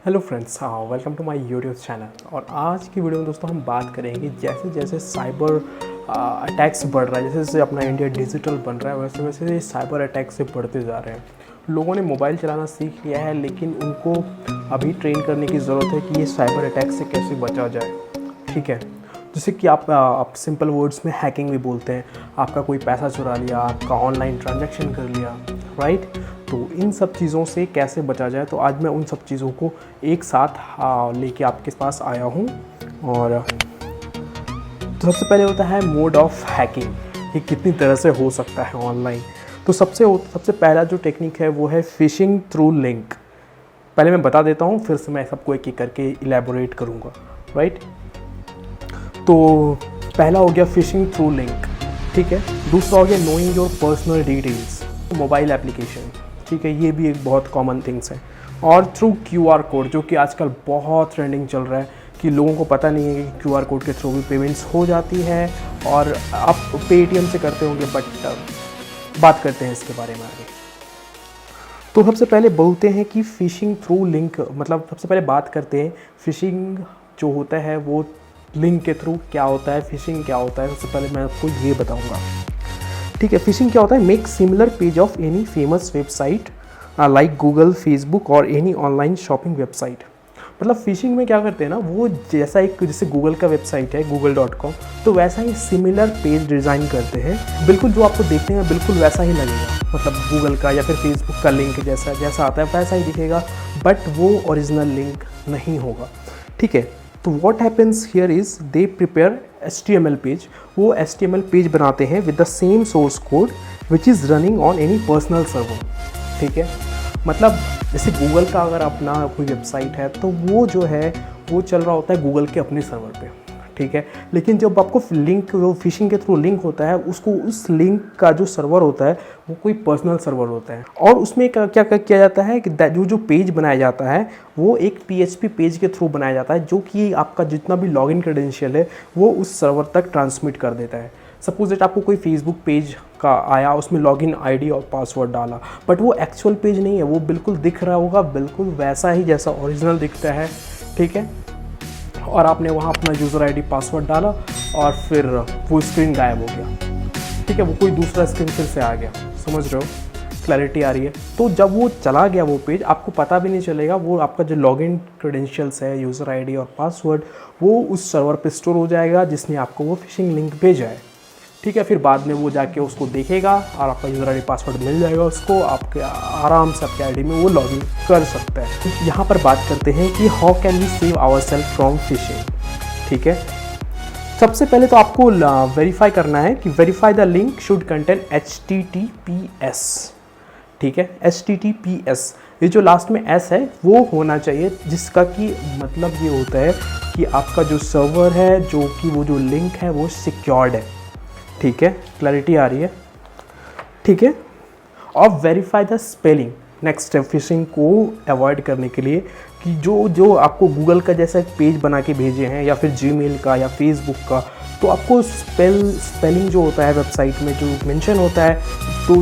Hello friends, welcome to my YouTube channel. और आज की वीडियो में दोस्तों हम बात करेंगे जैसे जैसे साइबर अटैक्स बढ़ रहा है, जैसे जैसे अपना इंडिया डिजिटल बन रहा है, वैसे वैसे साइबर अटैक्स से बढ़ते जा रहे हैं। लोगों ने मोबाइल चलाना सीख लिया है, लेकिन उनको अभी ट्रेन करने की ज़रूरत है कि ये साइबर अटैक से कैसे बचा जाए। ठीक है, जैसे कि आप सिंपल वर्ड्स में हैकिंग भी बोलते हैं। आपका कोई पैसा चुरा लिया, आपका ऑनलाइन ट्रांजैक्शन कर लिया, राइट। तो इन सब चीज़ों से कैसे बचा जाए, तो आज मैं उन सब चीज़ों को एक साथ लेके आपके पास आया हूँ। और तो सबसे पहले होता है मोड ऑफ हैकिंग, ये कितनी तरह से हो सकता है ऑनलाइन। तो सबसे पहला जो टेक्निक है वो है फिशिंग थ्रू लिंक। पहले मैं बता देता हूँ, फिर से मैं सबको एक एक करके इलेबोरेट करूँगा, राइट। तो पहला हो गया फिशिंग थ्रू लिंक, ठीक है। दूसरा हो गया knowing your personal details, mobile application, ठीक है, ये भी एक बहुत कॉमन थिंग्स है। और थ्रू QR कोड, जो कि आजकल बहुत ट्रेंडिंग चल रहा है कि लोगों को पता नहीं है कि QR कोड के थ्रू भी पेमेंट्स हो जाती है। और आप पेटीएम से करते होंगे, बट बात करते हैं इसके बारे में आगे। तो सबसे पहले बोलते हैं कि फिशिंग थ्रू लिंक, मतलब सबसे पहले बात करते हैं फिशिंग जो होता है वो लिंक के थ्रू क्या होता है, फिशिंग क्या होता है। सबसे पहले मैं आपको ये बताऊंगा, ठीक है। फिशिंग क्या होता है? Make similar page of any famous website like Google, Facebook और एनी ऑनलाइन शॉपिंग वेबसाइट। मतलब फिशिंग में क्या करते हैं ना, वो जैसे गूगल का वेबसाइट है google.com, तो वैसा ही सिमिलर पेज डिज़ाइन करते हैं। बिल्कुल जो आपको देखने में बिल्कुल वैसा ही लगेगा, मतलब गूगल का या फिर फेसबुक का लिंक जैसा आता है वैसा ही दिखेगा, बट वो ओरिजिनल लिंक नहीं होगा, ठीक है। तो what happens here is they prepare HTML page. वो HTML पेज बनाते हैं with the same source code which is running on any personal server, ठीक है। मतलब जैसे गूगल का अगर अपना कोई वेबसाइट है तो वो जो है वो चल रहा होता है गूगल के अपने सर्वर पे, ठीक है। लेकिन जब आपको लिंक, वो फिशिंग के थ्रू लिंक होता है, उसको उस लिंक का जो सर्वर होता है वो कोई पर्सनल सर्वर होता है। और उसमें क्या किया जाता है कि जो पेज बनाया जाता है वो एक PHP पेज के थ्रू बनाया जाता है, जो कि आपका जितना भी लॉगिन क्रेडेंशियल है वो उस सर्वर तक ट्रांसमिट कर देता है। सपोज दैट आपको कोई फेसबुक पेज का आया, उसमें लॉगिन ID और पासवर्ड डाला, बट वो एक्चुअल पेज नहीं है, वो बिल्कुल दिख रहा होगा बिल्कुल वैसा ही जैसा ओरिजिनल दिखता है, ठीक है। और आपने वहाँ अपना यूज़र ID पासवर्ड डाला और फिर वो स्क्रीन गायब हो गया, ठीक है। वो कोई दूसरा स्क्रीन फिर से आ गया, समझ रहे हो, क्लैरिटी आ रही है। तो जब वो चला गया वो पेज, आपको पता भी नहीं चलेगा, वो आपका जो लॉगिन क्रेडेंशियल्स है, यूज़र ID और पासवर्ड, वो उस सर्वर पे स्टोर हो जाएगा जिसने आपको वो फिशिंग लिंक भेजा है, ठीक है। फिर बाद में वो जाके उसको देखेगा और आपका यूज़र ID पासवर्ड मिल जाएगा उसको, आपके आराम से आपके ID में वो लॉगिन कर सकता है। तो यहाँ पर बात करते हैं कि how can we save ourselves from phishing, ठीक है। सबसे पहले तो आपको वेरीफाई करना है कि verify the link should contain HTTPS, ठीक है। HTTPS, ये जो लास्ट में S है वो होना चाहिए, जिसका कि मतलब ये होता है कि आपका जो सर्वर है, जो कि वो जो लिंक है वो सिक्योर्ड है, ठीक है। क्लैरिटी आ रही है, ठीक है। और verify the spelling, next step fishing को अवॉइड करने के लिए, कि जो आपको गूगल का जैसा पेज बना के भेजे हैं या फिर Gmail का या फेसबुक का, तो आपको स्पेलिंग जो होता है वेबसाइट में जो मेंशन होता है, तो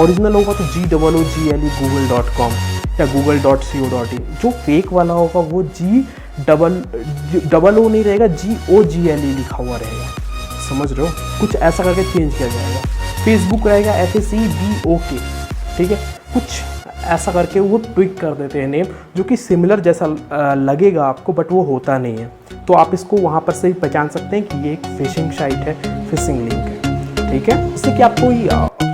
ओरिजिनल होगा तो GOOGLE google.com या google.co.in। जो फेक वाला होगा वो डबल ओ नहीं रहेगा, GOGLE लिखा हुआ रहेगा, समझ रहे हो। कुछ ऐसा करके चेंज किया जाएगा। फेसबुक रहेगा FACBOK, ठीक है। कुछ ऐसा करके वो ट्विक कर देते हैं नेम, जो कि सिमिलर जैसा लगेगा आपको, बट वो होता नहीं है। तो आप इसको वहाँ पर से ही पहचान सकते हैं कि ये एक फिशिंग साइट है, फिशिंग लिंक है, ठीक है। इससे कि आपको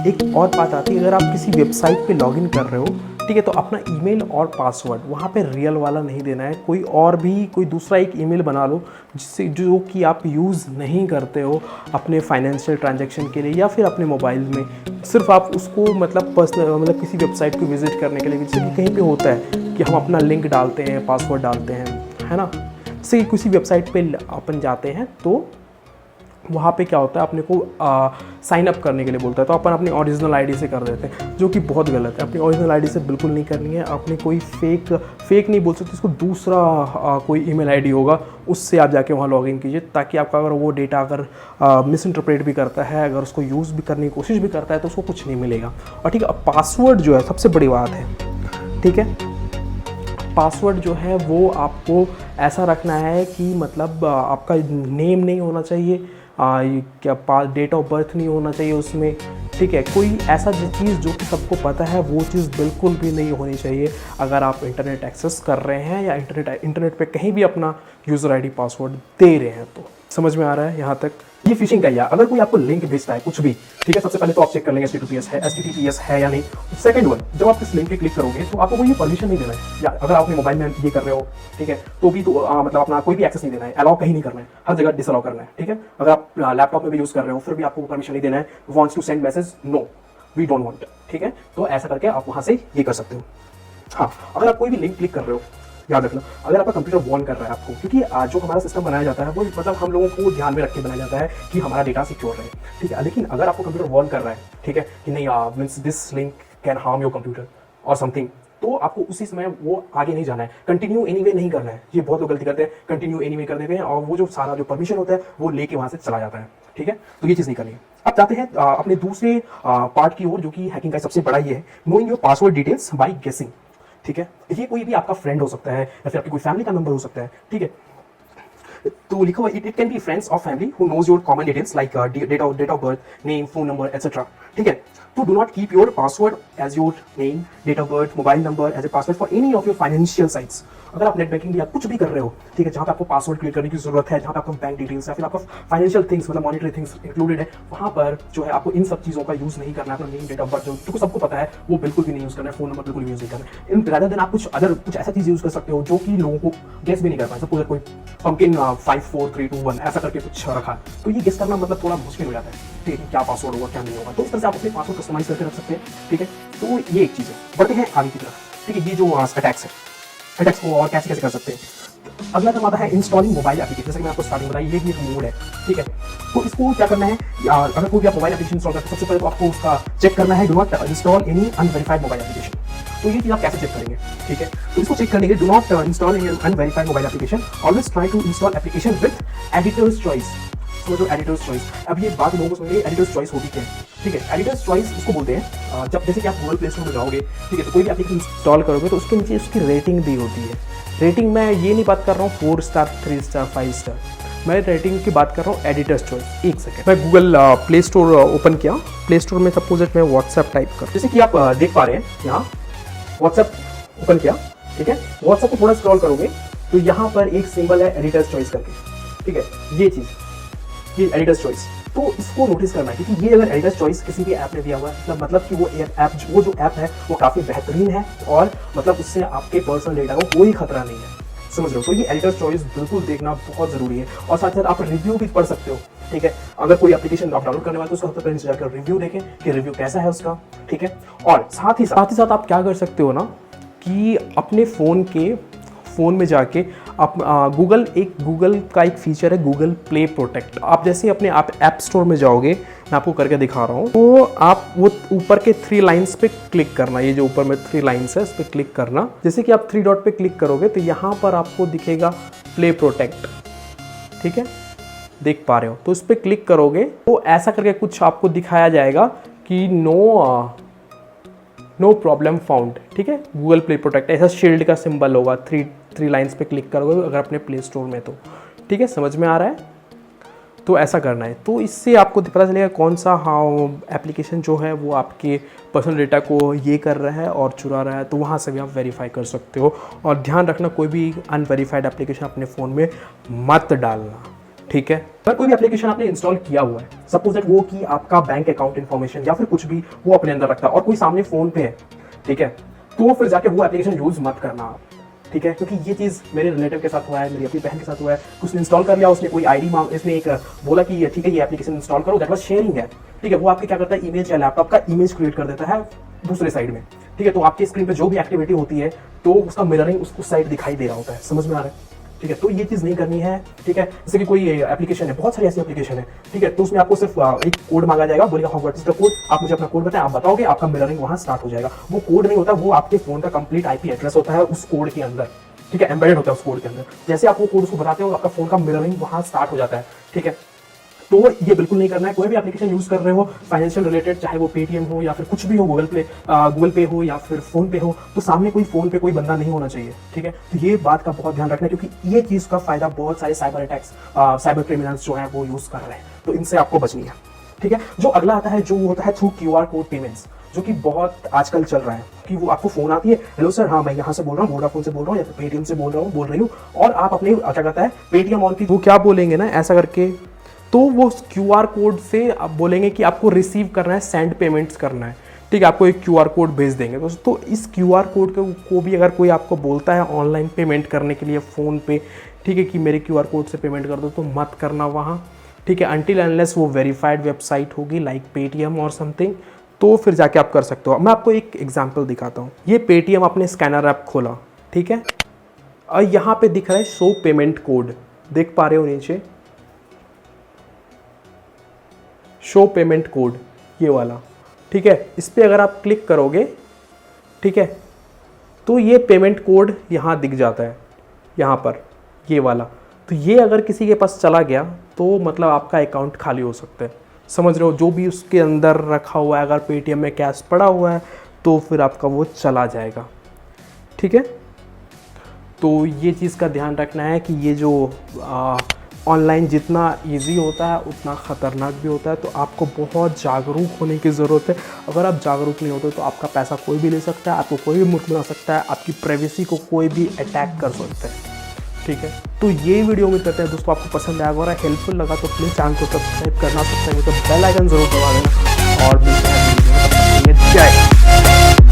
एक और बात आती है, अगर आप किसी वेबसाइट पे लॉगिन कर रहे हो, ठीक है, तो अपना ईमेल और पासवर्ड वहाँ पे रियल वाला नहीं देना है। कोई दूसरा एक ईमेल बना लो जो कि आप यूज़ नहीं करते हो अपने फाइनेंशियल ट्रांजैक्शन के लिए या फिर अपने मोबाइल में। सिर्फ आप उसको मतलब पर्सनल, मतलब किसी वेबसाइट को विजिट करने के लिए, जैसे कि कहीं पे होता है कि हम अपना लिंक डालते हैं, पासवर्ड डालते हैं, है ना। जैसे कि किसी वेबसाइट पे अपन जाते हैं तो वहाँ पे क्या होता है, अपने को साइन अप करने के लिए बोलता है, तो अपन अपनी ओरिजिनल ID से कर देते हैं, जो कि बहुत गलत है। अपनी ओरिजिनल ID से बिल्कुल नहीं करनी है। अपनी कोई फेक नहीं बोल सकते इसको, दूसरा कोई ईमेल ID होगा, उससे आप जाके वहाँ लॉगिन कीजिए, ताकि आपका अगर वो डेटा अगर मिस इंटरप्रेट भी करता है, अगर उसको यूज़ भी करने की कोशिश भी करता है, तो उसको कुछ नहीं मिलेगा। और ठीक है, अब पासवर्ड जो है सबसे बड़ी बात है, ठीक है। पासवर्ड जो है वो आपको ऐसा रखना है कि मतलब आपका नेम नहीं होना चाहिए, क्या डेट ऑफ बर्थ नहीं होना चाहिए उसमें, ठीक है। कोई ऐसा चीज़ जो कि सबको पता है वो चीज़ बिल्कुल भी नहीं होनी चाहिए अगर आप इंटरनेट एक्सेस कर रहे हैं या इंटरनेट पे कहीं भी अपना यूज़र आईडी पासवर्ड दे रहे हैं। तो समझ में आ रहा है यहाँ तक? ये फिशिंग का या अगर कोई आपको लिंक भेजता है कुछ भी, ठीक है, सबसे पहले तो आप चेक कर लेंगे HTTPS है या नहीं। सेकंड वन, जब आप इस लिंक पे क्लिक करोगे तो आपको कोई परमिशन नहीं देना है, या अगर आप अपने मोबाइल में ये कर रहे हो, ठीक है, तो भी तो मतलब अपना कोई भी एक्सेस नहीं देना है, अलाउ कहीं नहीं करना है, हर जगह डिसअलाउ करना है, ठीक है। अगर आप लैपटॉप में भी यूज़ कर रहे हो फिर भी आपको परमिशन नहीं देना है। Wants to send message, no we don't want, ठीक है। तो ऐसा करके आप वहां से ये कर सकते हो। हाँ, अगर आप कोई भी लिंक क्लिक कर रहे हो, याद रखना, अगर आपका कंप्यूटर वार्न कर रहा है आपको, क्योंकि जो हमारा सिस्टम बनाया जाता है वो मतलब हम लोगों को ध्यान में रख के बनाया जाता है कि हमारा डेटा सिक्योर रहे, ठीक है। लेकिन अगर आपको कंप्यूटर वार्न कर रहा है, ठीक है, कि नहीं means this link can harm your computer और समथिंग, तो आपको उसी समय वो आगे नहीं जाना है, कंटिन्यू एनीवे नहीं करना है। ये बहुत लोग गलती करते हैं, कंटिन्यू एनीवे कर देते हैं और वो जो सारा जो परमिशन होता है वो लेके वहां से चला जाता है, ठीक है। तो ये चीज़ नहीं करनी है। अब जाते हैं अपने दूसरे पार्ट की ओर, जो कि हैकिंग का सबसे बड़ा ये है, knowing your password details bye गेसिंग, ठीक है। ये कोई भी आपका फ्रेंड हो सकता है या फिर आपकी कोई फैमिली का मेंबर हो सकता है, ठीक है। तो लिखा हुआ इट कैन बी फ्रेंड्स और family who knows your common details like date of birth, name, phone number etcetera, ठीक है। तो do not keep your password as your name, date of birth, mobile number as a password for any of your financial sites. अगर आप net banking या कुछ भी कर रहे हो, ठीक है, जहां पे आपको पासवर्ड क्रिएट करने की जरूरत है, जहां पे आपका बैंक डिटेल्स या फिर आपका फाइनेंशियल थिंग्स मतलब मॉनिटरी थिंग्स इंक्लूडेड है, वहां पर जो है आपको इन सब चीजों का यूज नहीं करना है। अपना नेम, डेट ऑफ बर्थ जो सबको पता है वो बिल्कुल भी नहीं यूज करना है, फोन नंबर बिल्कुल यूज नहीं करना है। इन रादर देन आप कुछ ऐसा चीज यूज कर सकते हो जो कि लोगों को गेस भी नहीं कर पाए। सपोज कोई पंकिन 5 4 3 2 1 ऐसा करके कुछ रखा, तो ये गेस करना मतलब थोड़ा मुश्किल हो जाता है, ठीक है, क्या पासवर्ड होगा क्या नहीं होगा। तो इस तरह से आप अपने पासवर्ड कस्टमाइज करके रख सकते हैं, ठीक है। तो ये एक चीज है। बढ़ते हैं आगे की तरफ, ठीक है। ये जो अटैक्स है, अटैक्स को और कैसे कैसे कर सकते हैं। अगला क्रम आता है इंस्टॉलिंग मोबाइल एप्लीकेशन। जैसे कि मैं आपको स्टार्टिंग बताया, ये भी एक मोड है, ठीक है। तो इसको क्या करना है, अगर कोई भी आप मोबाइल एप्लीकेशन इंस्टॉल करते हैं, सबसे पहले तो आपको उसका चेक करना है, do not install any unverified mobile application. तो ये चीज आप कैसे चेक करेंगे, ठीक है। तो इसको चेक करने के do not install any unverified mobile application, always try to install application with editor's choice. तो जो एडिटर्स चॉइस, अब ये बात लोगों को समझिए, एडिटर्स चॉइस होती क्या है, ठीक है। एडिटर्स चॉइस इसको बोलते हैं जब जैसे कि आप गूगल प्ले स्टोर में जाओगे, ठीक है, तो कोई भी एप्लीकेशन इंस्टॉल करोगे तो उसके नीचे उसकी रेटिंग दी होती है। रेटिंग मैं ये नहीं बात कर रहा हूँ 4 स्टार 3 स्टार 5 स्टार, मैं रेटिंग की बात कर रहा हूँ एडिटर्स चॉइस। एक सेकंड, मैं गूगल प्ले स्टोर ओपन किया, प्ले स्टोर में सपोज मैं व्हाट्सएप टाइप कर, जैसे कि आप देख पा रहे हैं यहाँ व्हाट्सएप ओपन किया, ठीक है। व्हाट्सएप को थोड़ा स्क्रॉल करोगे तो यहाँ पर एक सिंबल है एडिटर्स चॉइस करके, ठीक है। ये चीज़, ये एडिटर्स चॉइस, तो इसको नोटिस करना है, क्योंकि ये अगर एडिटर्स चॉइस किसी भी ऐप में दिया हुआ है मतलब कि वो जो ऐप है वो काफ़ी बेहतरीन है और मतलब उससे आपके पर्सनल डेटा को कोई खतरा नहीं है, समझ रहे हो। तो ये एडिटर्स चॉइस बिल्कुल देखना बहुत जरूरी है। और साथ साथ आप रिव्यू भी पढ़ सकते हो, ठीक है। अगर कोई एप्लीकेशन आप डाउनलोड करने वाले तो उसका सबसे पहले जाकर रिव्यू देखें कि रिव्यू कैसा है उसका, ठीक है। और साथ ही साथ आप क्या कर सकते हो ना, कि अपने फ़ोन में जाके आप गूगल का एक फीचर है गूगल प्ले प्रोटेक्ट। आप जैसे अपने आप ऐप स्टोर में जाओगे, मैं आपको करके दिखा रहा हूँ, तो आप वो ऊपर के 3 लाइन्स पे क्लिक करना, ये जो ऊपर में 3 लाइन्स है इस पर क्लिक करना। जैसे कि आप 3 डॉट पे क्लिक करोगे तो यहाँ पर आपको दिखेगा प्ले प्रोटेक्ट, ठीक है, देख पा रहे हो। तो इस पर क्लिक करोगे तो ऐसा करके कुछ आपको दिखाया जाएगा कि नो प्रॉब्लम फाउंड, ठीक है। गूगल प्ले प्रोटेक्ट ऐसा शील्ड का सिंबल होगा, 3 लाइन्स पे क्लिक करोगे अगर अपने प्ले स्टोर में, तो ठीक है, समझ में आ रहा है। तो ऐसा करना है, तो इससे आपको पता चलेगा कौन सा एप्लीकेशन जो है वो आपके पर्सनल डेटा को ये कर रहा है और चुरा रहा है, तो वहाँ से भी आप वेरीफाई कर सकते हो। और ध्यान रखना, कोई भी अनवेरीफाइड एप्लीकेशन अपने फ़ोन में मत डालना, ठीक है। अगर कोई भी एप्लीकेशन आपने इंस्टॉल किया हुआ है, सपोज दैट वो कि आपका बैंक अकाउंट इन्फॉर्मेशन या फिर कुछ भी वो अपने अंदर रखता है और कोई सामने फ़ोन पे है, ठीक है, तो फिर जाके वो एप्लीकेशन यूज़ मत करना आप, ठीक है। क्योंकि ये चीज़ मेरे रिलेटिव के साथ हुआ है, मेरी अपनी बहन के साथ हुआ है। उसने इंस्टॉल कर लिया, उसने कोई आईडी इसने एक बोला कि ठीक है ये एप्लीकेशन इंस्टॉल करो, दैट वाज शेयरिंग है, ठीक है। वो आपके क्या करता है, इमेज या लैपटॉप का इमेज क्रिएट कर देता है दूसरे साइड में, ठीक है। तो आपकी स्क्रीन पे जो भी एक्टिविटी होती है तो उसका मिररिंग उस साइड दिखाई दे रहा होता है, समझ में आ रहा है, ठीक है। तो ये चीज़ नहीं करनी है, ठीक है। जैसे कि कोई एप्लीकेशन है, बहुत सारी ऐसी एप्लीकेशन है, ठीक है, तो उसमें आपको सिर्फ एक कोड मांगा जाएगा, बोलेगा हाँ व्हाट इज द कोड, आप मुझे अपना कोड बताएं, आप बताओगे, आपका मिररिंग वहाँ स्टार्ट हो जाएगा। वो कोड नहीं होता, वो आपके फोन का कंप्लीट IP एड्रेस होता है उस कोड के अंदर, ठीक है, एम्बेडेड होता है उस कोड के अंदर। जैसे आप वो कोड उसको बताते हो, आपका फोन का मिररिंग वहाँ स्टार्ट हो जाता है, ठीक है। तो ये बिल्कुल नहीं करना है। कोई भी एप्लीकेशन यूज कर रहे हो फाइनेंशियल रिलेटेड, चाहे वो पेटीएम हो या फिर कुछ भी हो, गूगल पे हो या फिर फोन पे हो, तो सामने कोई फोन पे कोई बंदा नहीं होना चाहिए, ठीक है। तो ये बात का बहुत ध्यान रखना है, क्योंकि ये चीज का फायदा बहुत सारे साइबर अटैक्स, साइबर क्रिमिनल्स जो है वो यूज कर रहे हैं, तो इनसे आपको बचनी है, ठीक है। जो अगला आता है जो होता है थ्रू QR कोड पेमेंट्स, जो कि बहुत आजकल चल रहा है कि वो आपको फोन आती है, हेलो सर, हाँ मैं यहाँ से बोल रहा हूँ, वोडाफोन से बोल रहा हूँ या फिर पेटीएम से बोल रही हूँ, और आप अपने क्या कहता है पेटीएम ऑन की, वो क्या बोलेंगे ना ऐसा करके, तो वो QR कोड से आप बोलेंगे कि आपको रिसीव करना है, सेंड पेमेंट्स करना है, ठीक है। आपको एक QR कोड भेज देंगे तो इस QR कोड को भी अगर कोई आपको बोलता है ऑनलाइन पेमेंट करने के लिए फ़ोन पे, ठीक है, कि मेरे QR कोड से पेमेंट कर दो, तो मत करना वहाँ, ठीक है। अनटिल अनलेस वो वेरीफाइड वेबसाइट होगी लाइक पेटीएम और समथिंग, तो फिर जाके आप कर सकते हो। मैं आपको एक एग्जांपल दिखाता हूँ। ये पेटीएम अपने स्कैनर ऐप खोला, ठीक है, और यहाँ पे दिख रहा है शो पेमेंट कोड, देख पा रहे हो नीचे शो पेमेंट कोड, ये वाला, ठीक है। इस पर अगर आप क्लिक करोगे, ठीक है, तो ये पेमेंट कोड यहाँ दिख जाता है, यहाँ पर ये वाला। तो ये अगर किसी के पास चला गया तो मतलब आपका अकाउंट खाली हो सकता है, समझ रहे हो। जो भी उसके अंदर रखा हुआ है, अगर पेटीएम में कैश पड़ा हुआ है तो फिर आपका वो चला जाएगा, ठीक है। तो ये चीज़ का ध्यान रखना है कि ये जो ऑनलाइन जितना इजी होता है उतना ख़तरनाक भी होता है, तो आपको बहुत जागरूक होने की ज़रूरत है। अगर आप जागरूक नहीं होते तो आपका पैसा कोई भी ले सकता है, आपको कोई भी मूर्ख बना सकता है, आपकी प्राइवेसी को कोई भी अटैक कर सकता है, ठीक है। तो ये वीडियो उम्मीद करते हैं दोस्तों आपको पसंद आएगा, और हेल्पफुल लगा तो प्लीज़ चैनल को सब्सक्राइब करना, सब्सक्राइब तो बेल आइकन जरूर दबा देना, और मिलते हैं जय।